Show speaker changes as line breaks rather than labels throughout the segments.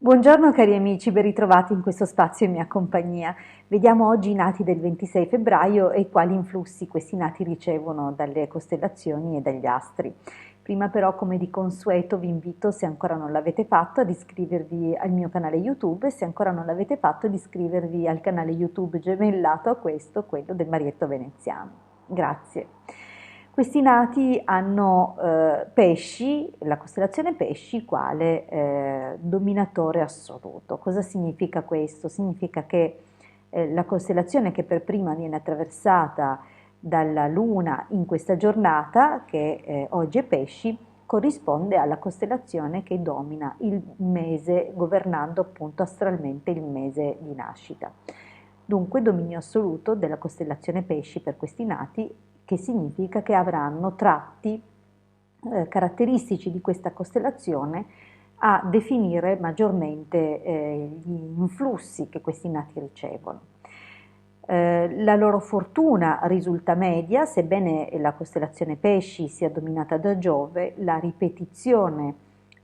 Buongiorno cari amici, ben ritrovati in questo spazio in mia compagnia. Vediamo oggi i nati del 26 febbraio e quali influssi questi nati ricevono dalle costellazioni e dagli astri. Prima però, come di consueto, vi invito, se ancora non l'avete fatto, ad iscrivervi al mio canale YouTube e se ancora non l'avete fatto, ad iscrivervi al canale YouTube gemellato a questo, quello del Marietto Veneziano. Grazie. Questi nati hanno Pesci, la costellazione Pesci, quale dominatore assoluto. Cosa significa questo? Significa che la costellazione che per prima viene attraversata dalla Luna in questa giornata, che oggi è Pesci, corrisponde alla costellazione che domina il mese, governando appunto astralmente il mese di nascita. Dunque dominio assoluto della costellazione Pesci per questi nati, che significa che avranno tratti caratteristici di questa costellazione a definire maggiormente gli influssi che questi nati ricevono. La loro fortuna risulta media, sebbene la costellazione Pesci sia dominata da Giove, la ripetizione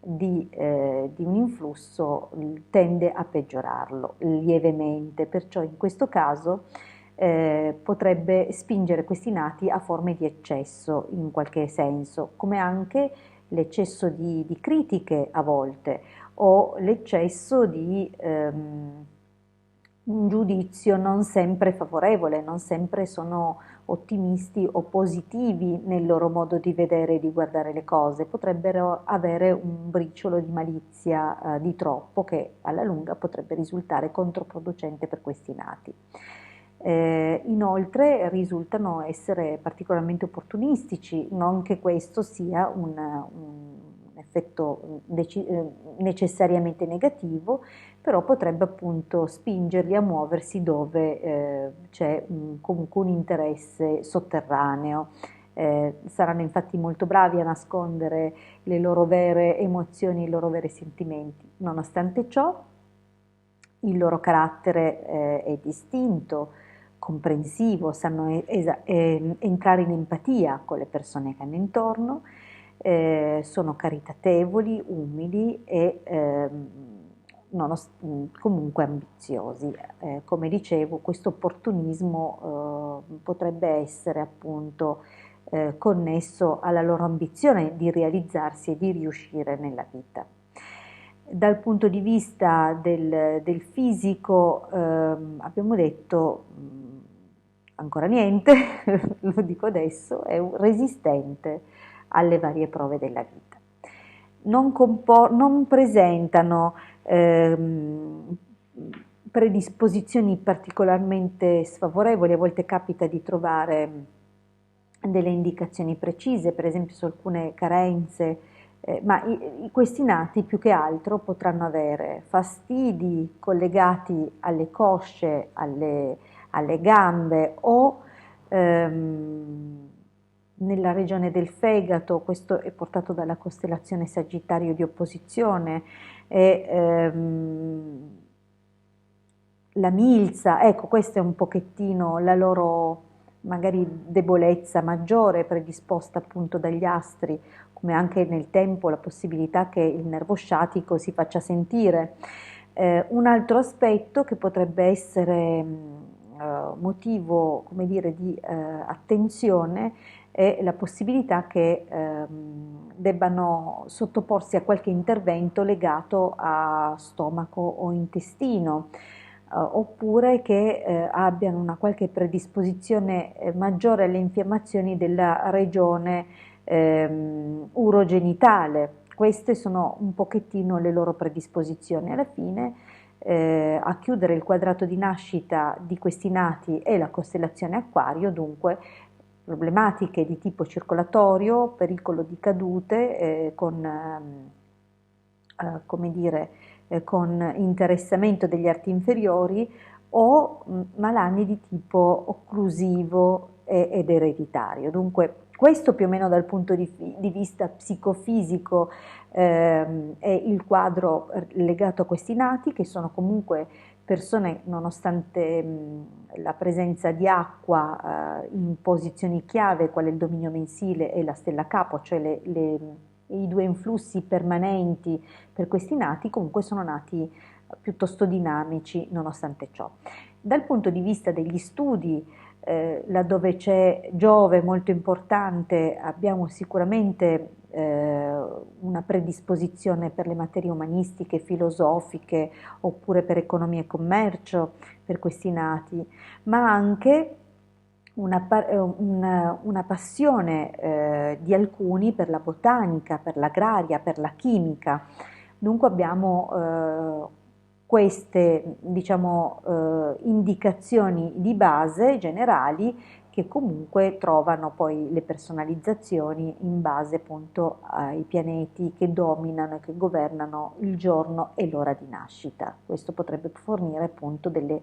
di un influsso tende a peggiorarlo lievemente, perciò in questo caso potrebbe spingere questi nati a forme di eccesso in qualche senso, come anche l'eccesso di critiche a volte o l'eccesso di un giudizio non sempre favorevole, non sempre sono ottimisti o positivi nel loro modo di vedere e di guardare le cose, potrebbero avere un briciolo di malizia di troppo che alla lunga potrebbe risultare controproducente per questi nati. Inoltre risultano essere particolarmente opportunistici, non che questo sia un effetto necessariamente negativo, però potrebbe appunto spingerli a muoversi dove c'è comunque un interesse sotterraneo. Saranno infatti molto bravi a nascondere le loro vere emozioni, i loro veri sentimenti. Nonostante ciò, il loro carattere è distinto, comprensivo, sanno entrare in empatia con le persone che hanno intorno, sono caritatevoli, umili e comunque ambiziosi. Come dicevo, questo opportunismo potrebbe essere appunto connesso alla loro ambizione di realizzarsi e di riuscire nella vita. Dal punto di vista del fisico abbiamo detto ancora niente, lo dico adesso, è un resistente alle varie prove della vita. Non presentano predisposizioni particolarmente sfavorevoli, a volte capita di trovare delle indicazioni precise, per esempio su alcune carenze, ma questi nati più che altro potranno avere fastidi collegati alle cosce, alle gambe o nella regione del fegato. Questo è portato dalla costellazione Sagittario di opposizione, e la milza, ecco, questa è un pochettino la loro magari debolezza maggiore predisposta appunto dagli astri, come anche nel tempo la possibilità che il nervo sciatico si faccia sentire. Un altro aspetto che potrebbe essere motivo, come dire, di attenzione è la possibilità che debbano sottoporsi a qualche intervento legato a stomaco o intestino, oppure che abbiano una qualche predisposizione maggiore alle infiammazioni della regione urogenitale. Queste sono un pochettino le loro predisposizioni. Alla fine a chiudere il quadrato di nascita di questi nati è la costellazione Acquario, dunque problematiche di tipo circolatorio, pericolo di cadute come dire, con interessamento degli arti inferiori o malanni di tipo occlusivo ed ereditario. Dunque questo più o meno dal punto di vista psicofisico è il quadro legato a questi nati, che sono comunque persone, nonostante la presenza di acqua in posizioni chiave, quale il dominio mensile e la stella capo, cioè i due influssi permanenti per questi nati comunque sono nati piuttosto dinamici nonostante ciò. Dal punto di vista degli studi, laddove c'è Giove molto importante, abbiamo sicuramente una predisposizione per le materie umanistiche, filosofiche, oppure per economia e commercio, per questi nati, ma anche una passione di alcuni per la botanica, per l'agraria, per la chimica. Dunque abbiamo queste, diciamo, indicazioni di base generali che comunque trovano poi le personalizzazioni in base appunto ai pianeti che dominano e che governano il giorno e l'ora di nascita. Questo potrebbe fornire appunto delle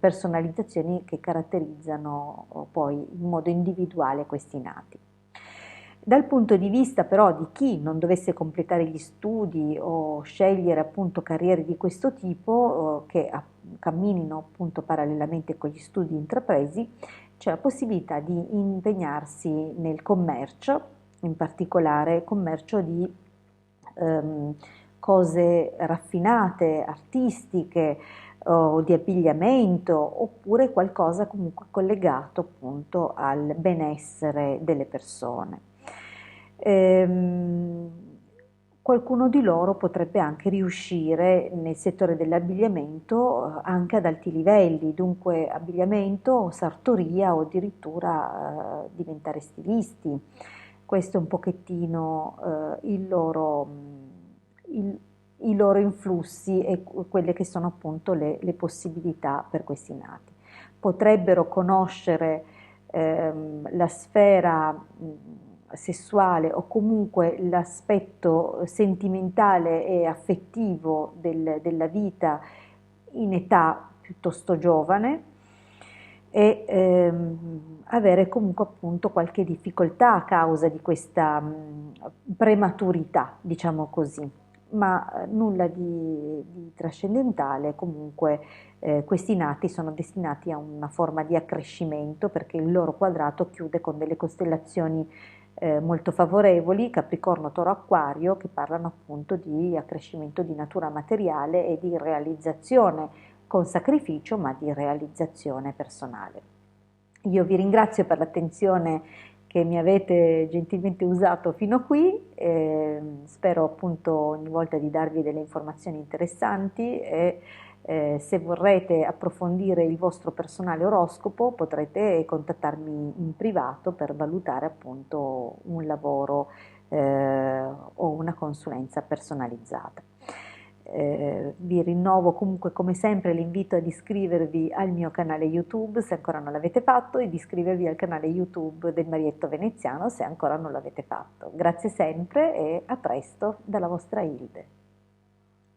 personalizzazioni che caratterizzano poi in modo individuale questi nati. Dal punto di vista però di chi non dovesse completare gli studi o scegliere appunto carriere di questo tipo che camminino appunto parallelamente con gli studi intrapresi, c'è la possibilità di impegnarsi nel commercio, in particolare commercio di cose raffinate, artistiche o di abbigliamento, oppure qualcosa comunque collegato appunto al benessere delle persone. Qualcuno di loro potrebbe anche riuscire nel settore dell'abbigliamento anche ad alti livelli, dunque abbigliamento, sartoria o addirittura diventare stilisti. Questo è un pochettino i loro influssi e quelle che sono appunto le possibilità per questi nati. Potrebbero conoscere la sfera sessuale o comunque l'aspetto sentimentale e affettivo della vita in età piuttosto giovane e avere comunque appunto qualche difficoltà a causa di questa prematurità, diciamo così, ma nulla di trascendentale. Comunque questi nati sono destinati a una forma di accrescimento perché il loro quadrato chiude con delle costellazioni molto favorevoli, Capricorno, Toro, Acquario, che parlano appunto di accrescimento di natura materiale e di realizzazione con sacrificio, ma di realizzazione personale. Io vi ringrazio per l'attenzione che mi avete gentilmente usato fino qui, spero appunto ogni volta di darvi delle informazioni interessanti e se vorrete approfondire il vostro personale oroscopo potrete contattarmi in privato per valutare appunto un lavoro o una consulenza personalizzata. Vi rinnovo comunque come sempre l'invito ad iscrivervi al mio canale YouTube se ancora non l'avete fatto e di iscrivervi al canale YouTube del Marietto Veneziano se ancora non l'avete fatto. Grazie sempre e a presto dalla vostra Hilde.